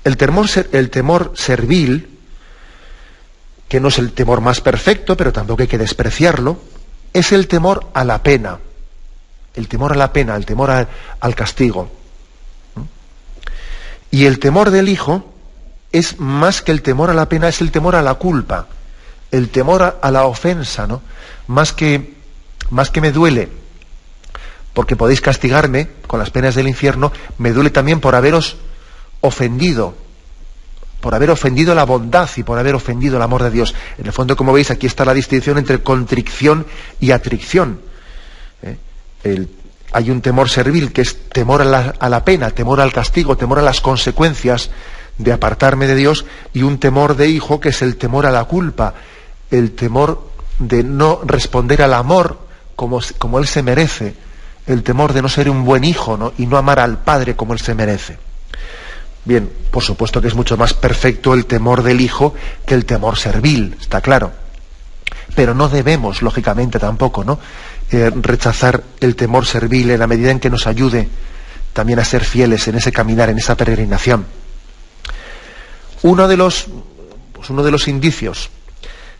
El temor servil, que no es el temor más perfecto, pero tampoco hay que despreciarlo, es el temor a la pena. El temor a la pena, el temor al castigo. Y el temor del Hijo es más que el temor a la pena, es el temor a la culpa, el temor a la ofensa, ¿no? Más que me duele porque podéis castigarme con las penas del infierno, me duele también por haberos ofendido, por haber ofendido la bondad y por haber ofendido el amor de Dios. En el fondo, como veis, aquí está la distinción entre contrición y atricción. Hay un temor servil, que es temor a la pena, temor al castigo, temor a las consecuencias de apartarme de Dios, y un temor de hijo, que es el temor a la culpa, el temor de no responder al amor como Él se merece, el temor de no ser un buen hijo, ¿no? Y no amar al Padre como Él se merece. Bien, por supuesto que es mucho más perfecto el temor del Hijo que el temor servil, está claro. Pero no debemos, lógicamente, tampoco, ¿no? Rechazar el temor servil en la medida en que nos ayude también a ser fieles en ese caminar, en esa peregrinación. Uno de los indicios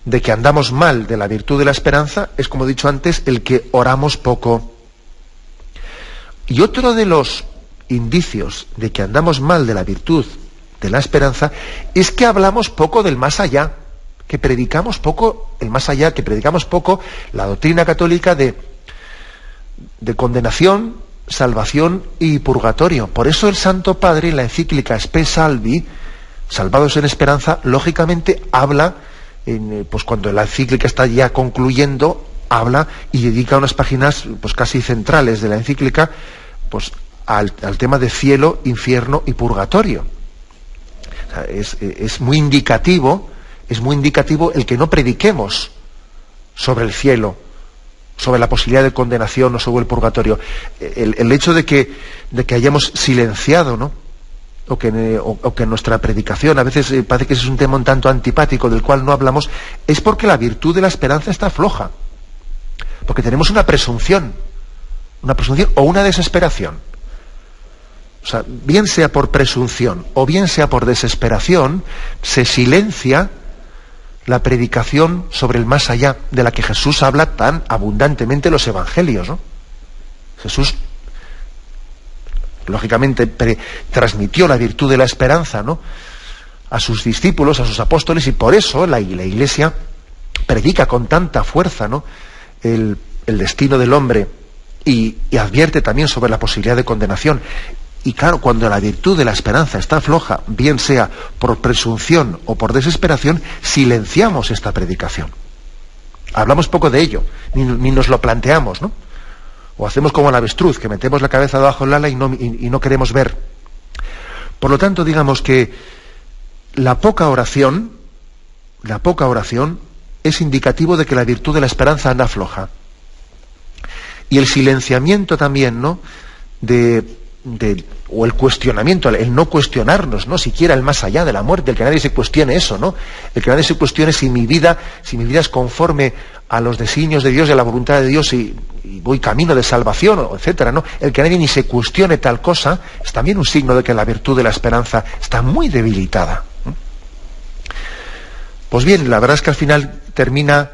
de que andamos mal de la virtud de la esperanza es, como he dicho antes, el que oramos poco. Y otro de los indicios de que andamos mal de la virtud de la esperanza es que hablamos poco del más allá, que predicamos poco el más allá, que predicamos poco la doctrina católica de condenación, salvación y purgatorio. Por eso el Santo Padre, en la encíclica Spe Salvi, Salvados en Esperanza, lógicamente habla, pues cuando la encíclica está ya concluyendo, habla y dedica unas páginas pues casi centrales de la encíclica pues al tema de cielo, infierno y purgatorio. O sea, es muy indicativo el que no prediquemos sobre el cielo, sobre la posibilidad de condenación o sobre el purgatorio. El hecho de que hayamos silenciado, ¿no?, o que en nuestra predicación a veces parece que es un tema un tanto antipático del cual no hablamos, es porque la virtud de la esperanza está floja, porque tenemos una presunción o una desesperación. O sea, bien sea por presunción o bien sea por desesperación, se silencia la predicación sobre el más allá, de la que Jesús habla tan abundantemente en los evangelios, ¿no? Jesús, lógicamente, transmitió la virtud de la esperanza, ¿no?, a sus discípulos, a sus apóstoles, y por eso la Iglesia predica con tanta fuerza, ¿no?, el destino del hombre y advierte también sobre la posibilidad de condenación. Y claro, cuando la virtud de la esperanza está floja, bien sea por presunción o por desesperación, silenciamos esta predicación. Hablamos poco de ello, ni nos lo planteamos, ¿no? O hacemos como el avestruz, que metemos la cabeza debajo del ala y no queremos ver. Por lo tanto, digamos que la poca oración es indicativo de que la virtud de la esperanza anda floja. Y el silenciamiento también, ¿no?, o el cuestionamiento, el no cuestionarnos, ¿no?, siquiera el más allá de la muerte, el que nadie se cuestione eso, ¿no?, el que nadie se cuestione si mi vida es conforme a los designios de Dios y a la voluntad de Dios y voy camino de salvación, etcétera, ¿no? El que nadie ni se cuestione tal cosa es también un signo de que la virtud de la esperanza está muy debilitada. Pues bien, la verdad es que al final termina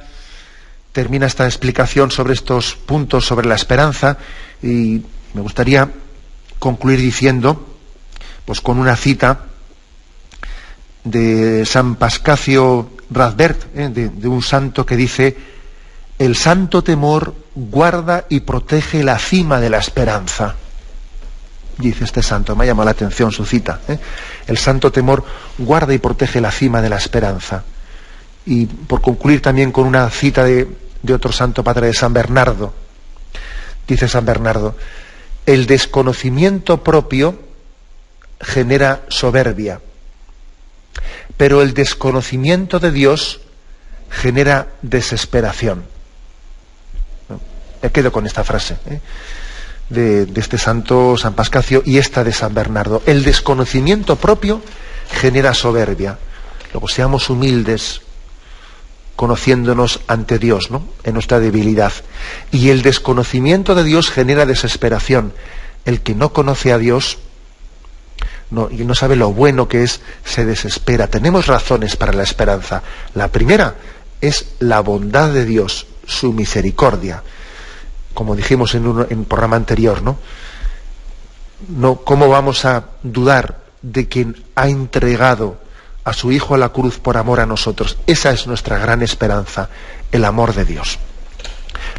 esta explicación sobre estos puntos sobre la esperanza, y me gustaría concluir diciendo, pues con una cita de San Pascacio Radbert, de un santo que dice: el santo temor guarda y protege la cima de la esperanza. Dice este santo, me ha llamado la atención su cita, el santo temor guarda y protege la cima de la esperanza. Y por concluir también con una cita de otro santo padre, de San Bernardo. Dice San Bernardo: el desconocimiento propio genera soberbia, pero el desconocimiento de Dios genera desesperación. ¿No? Me quedo con esta frase de este santo San Pascacio y esta de San Bernardo. El desconocimiento propio genera soberbia. Luego seamos humildes, conociéndonos ante Dios, ¿no?, en nuestra debilidad. Y el desconocimiento de Dios genera desesperación. El que no conoce a Dios y no sabe lo bueno que es, se desespera. Tenemos razones para la esperanza. La primera es la bondad de Dios, su misericordia. Como dijimos en un programa anterior, ¿no? ¿Cómo vamos a dudar de quien ha entregado a su Hijo a la cruz por amor a nosotros? Esa es nuestra gran esperanza, el amor de Dios.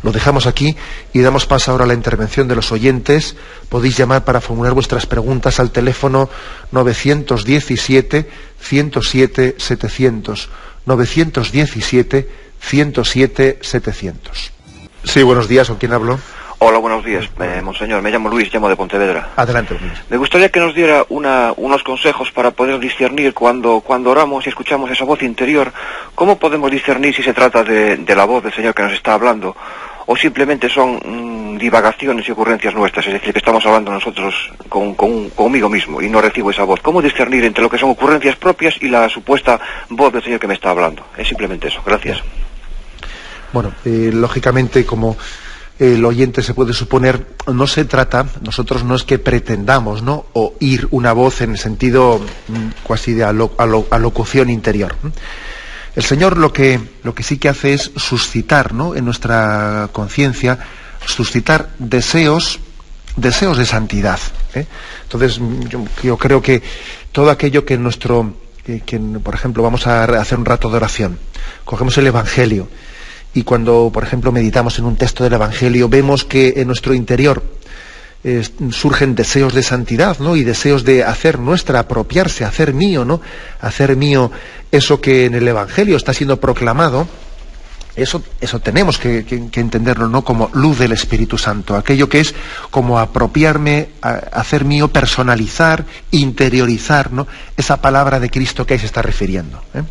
Lo dejamos aquí y damos paso ahora a la intervención de los oyentes. Podéis llamar para formular vuestras preguntas al teléfono 917-107-700. 917-107-700. Sí, buenos días, ¿con quién hablo? Hola, buenos días, monseñor. Me llamo Luis, llamo de Pontevedra. Adelante, Luis. Me gustaría que nos diera unos consejos para poder discernir cuando oramos y escuchamos esa voz interior. ¿Cómo podemos discernir si se trata de la voz del Señor que nos está hablando o simplemente son divagaciones y ocurrencias nuestras? Es decir, que estamos hablando nosotros conmigo mismo y no recibo esa voz. ¿Cómo discernir entre lo que son ocurrencias propias y la supuesta voz del Señor que me está hablando? Es simplemente eso. Gracias. Bueno, lógicamente, como el oyente se puede suponer, no se trata, nosotros no es que pretendamos, ¿no?, oír una voz en el sentido casi de alocución interior. El Señor lo que sí que hace es suscitar, ¿no?, en nuestra conciencia, suscitar deseos de santidad. Entonces, yo creo que todo aquello que por ejemplo, vamos a hacer un rato de oración, cogemos el Evangelio, y cuando, por ejemplo, meditamos en un texto del Evangelio, vemos que en nuestro interior surgen deseos de santidad, ¿no?, y deseos de hacer nuestra, apropiarse, hacer mío, ¿no?, hacer mío eso que en el Evangelio está siendo proclamado. Eso tenemos que entenderlo, ¿no?, como luz del Espíritu Santo, aquello que es como apropiarme, hacer mío, personalizar, interiorizar, ¿no?, esa palabra de Cristo que ahí se está refiriendo, ¿eh?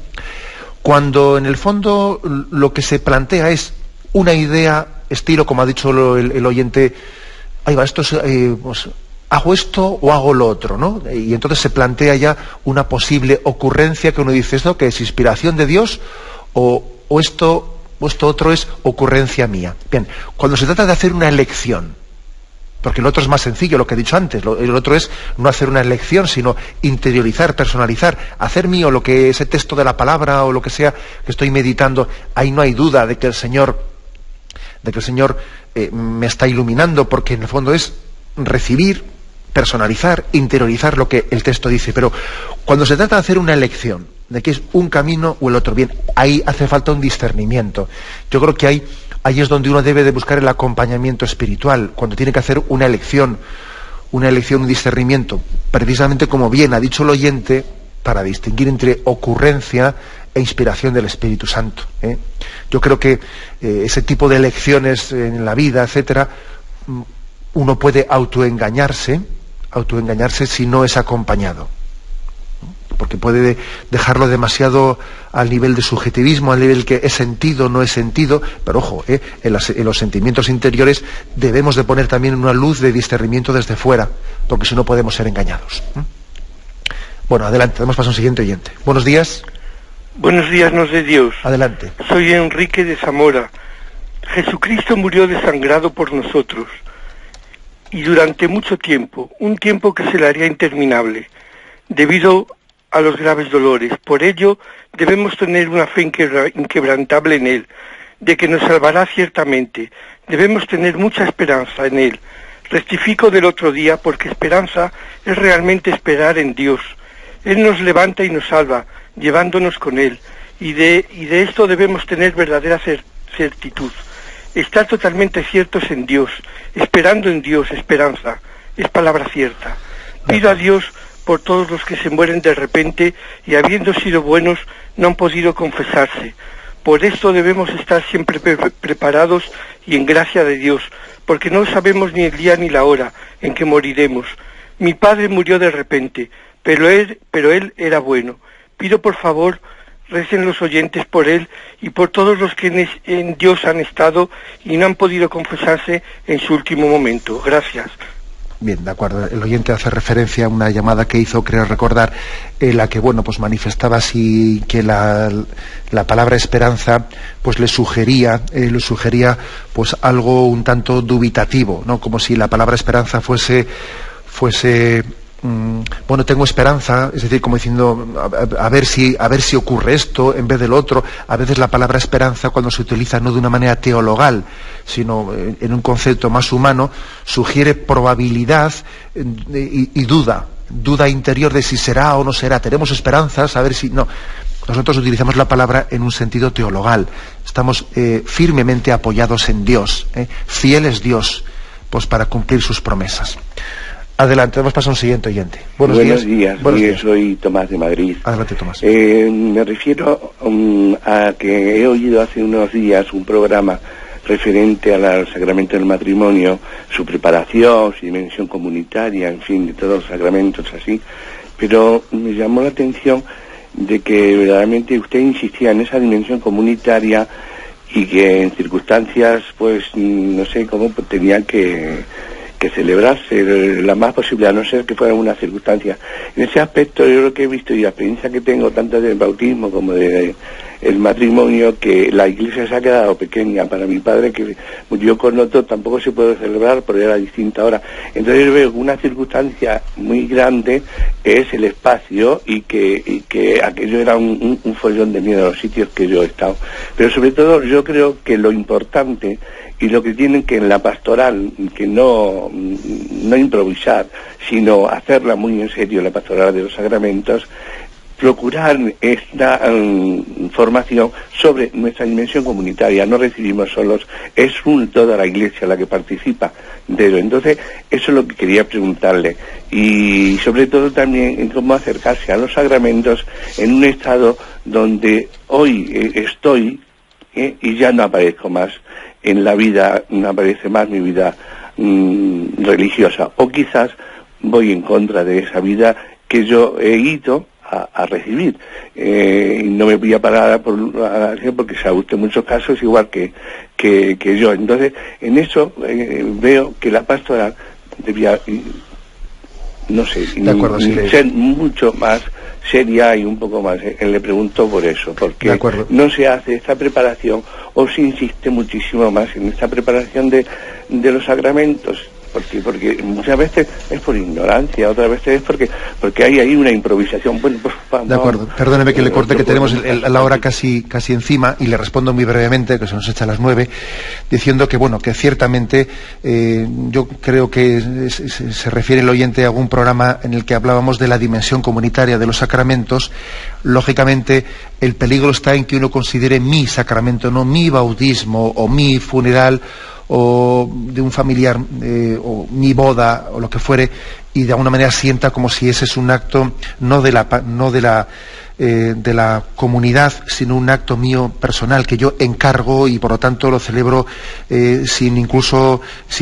Cuando en el fondo lo que se plantea es una idea, estilo, como ha dicho el oyente, ahí va, esto es, pues, hago esto o hago lo otro, ¿no? Y entonces se plantea ya una posible ocurrencia que uno dice, ¿esto qué es inspiración de Dios o esto otro es ocurrencia mía? Bien, cuando se trata de hacer una elección, porque lo otro es más sencillo, lo que he dicho antes, el otro es no hacer una elección, sino interiorizar, personalizar, hacer mío lo que ese texto de la palabra o lo que sea que estoy meditando, ahí no hay duda de que el Señor me está iluminando, porque en el fondo es recibir, personalizar, interiorizar lo que el texto dice. Pero cuando se trata de hacer una elección, de que es un camino o el otro, bien, ahí hace falta un discernimiento. Yo creo que ahí es donde uno debe de buscar el acompañamiento espiritual, cuando tiene que hacer una elección, un discernimiento, precisamente como bien ha dicho el oyente, para distinguir entre ocurrencia e inspiración del Espíritu Santo, ¿eh? Yo creo que ese tipo de elecciones en la vida, etcétera, uno puede autoengañarse si no es acompañado, porque puede dejarlo demasiado al nivel de subjetivismo, al nivel que es sentido, no es sentido, pero ojo, en los sentimientos interiores debemos de poner también una luz de discernimiento desde fuera, porque si no podemos ser engañados. Bueno, adelante, damos paso a un siguiente oyente. Buenos días. Buenos días, nos de Dios. Adelante. Soy Enrique de Zamora. Jesucristo murió desangrado por nosotros, y durante mucho tiempo, un tiempo que se le haría interminable, debido a los graves dolores. Por ello, debemos tener una fe inquebrantable en Él, de que nos salvará ciertamente. Debemos tener mucha esperanza en Él. Rectifico del otro día, porque esperanza es realmente esperar en Dios. Él nos levanta y nos salva, llevándonos con Él, y de esto debemos tener verdadera certitud. Estar totalmente ciertos en Dios, esperando en Dios, esperanza, es palabra cierta. Pido a Dios por todos los que se mueren de repente y habiendo sido buenos no han podido confesarse. Por esto debemos estar siempre preparados y en gracia de Dios, porque no sabemos ni el día ni la hora en que moriremos. Mi padre murió de repente, pero él era bueno. Pido por favor, recen los oyentes por él y por todos los que en Dios han estado y no han podido confesarse en su último momento. Gracias. Bien, de acuerdo. El oyente hace referencia a una llamada que hizo, creo recordar, en la que, bueno, pues manifestaba así que la palabra esperanza, pues le sugería pues algo un tanto dubitativo, ¿no? Como si la palabra esperanza fuese bueno, tengo esperanza, es decir, como diciendo a ver si ocurre esto en vez del otro. A veces la palabra esperanza, cuando se utiliza no de una manera teologal, sino en un concepto más humano, sugiere probabilidad y duda interior de si será o no será. Tenemos esperanzas, a ver si no. Nosotros utilizamos la palabra en un sentido teologal. Estamos firmemente apoyados en Dios, fiel es Dios, pues para cumplir sus promesas. Adelante, vamos a pasar a un siguiente oyente. Buenos días. Buenos días. Soy Tomás de Madrid. Adelante, Tomás. Me refiero a que he oído hace unos días un programa referente al sacramento del matrimonio, su preparación, su dimensión comunitaria, en fin, de todos los sacramentos así, pero me llamó la atención de que verdaderamente usted insistía en esa dimensión comunitaria y que en circunstancias, pues, no sé cómo tenía que celebrarse la más posible, a no ser que fuera una circunstancia. En ese aspecto yo lo que he visto y la experiencia que tengo tanto del bautismo como de el matrimonio, que la iglesia se ha quedado pequeña. Para mi padre, que murió con otro, tampoco se puede celebrar porque era distinta hora. Entonces yo veo que una circunstancia muy grande es el espacio y que aquello era un follón de miedo a los sitios que yo he estado. Pero sobre todo yo creo que lo importante y lo que tienen que en la pastoral, que no improvisar, sino hacerla muy en serio, la pastoral de los sacramentos, procurar esta formación sobre nuestra dimensión comunitaria. No recibimos solos, es toda la Iglesia la que participa de ello. Entonces, eso es lo que quería preguntarle. Y sobre todo también en cómo acercarse a los sacramentos en un estado donde hoy estoy y ya no aparezco más en la vida, no aparece más mi vida religiosa, o quizás voy en contra de esa vida que yo he ido a recibir, y no me voy a parar porque se ajuste en muchos casos igual que yo. Entonces, en eso veo que la pastoral debía, no sé, ser mucho más seria y un poco más. Le pregunto por eso, porque no se hace esta preparación o se insiste muchísimo más en esta preparación de los sacramentos. Porque muchas veces es por ignorancia, otras veces es porque hay ahí una improvisación. Bueno, pues de acuerdo, perdóneme que le corte, que tenemos la hora casi encima, y le respondo muy brevemente, que se nos echa a las 9, diciendo que bueno, que ciertamente yo creo que se refiere el oyente a algún programa en el que hablábamos de la dimensión comunitaria de los sacramentos. Lógicamente el peligro está en que uno considere mi sacramento, no mi bautismo o mi funeral o de un familiar, o mi boda, o lo que fuere, y de alguna manera sienta como si ese es un acto no de la comunidad, sino un acto mío personal que yo encargo y por lo tanto lo celebro sin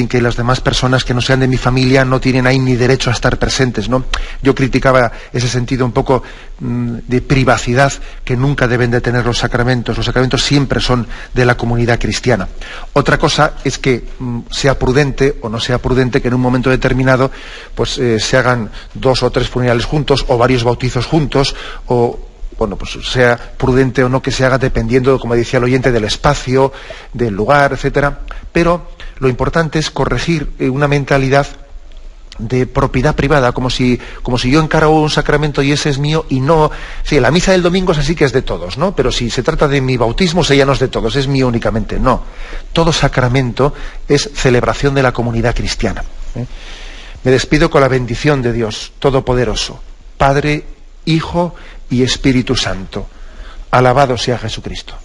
que las demás personas que no sean de mi familia no tienen ahí ni derecho a estar presentes, ¿no? Yo criticaba ese sentido un poco de privacidad que nunca deben de tener los sacramentos. Los sacramentos siempre son de la comunidad cristiana. Otra cosa es que sea prudente o no sea prudente que en un momento determinado pues se hagan 2 o 3 funerales juntos o varios bautizos juntos, o bueno, pues sea prudente o no que se haga dependiendo, como decía el oyente, del espacio, del lugar, etcétera. Pero lo importante es corregir una mentalidad de propiedad privada, como si yo encargo un sacramento y ese es mío, y no, sí, la misa del domingo es así, que es de todos, ¿no? Pero si se trata de mi bautismo, ese ya no es de todos, es mío únicamente. No, todo sacramento es celebración de la comunidad cristiana. Me despido con la bendición de Dios Todopoderoso, Padre, Hijo y Espíritu Santo. Alabado sea Jesucristo.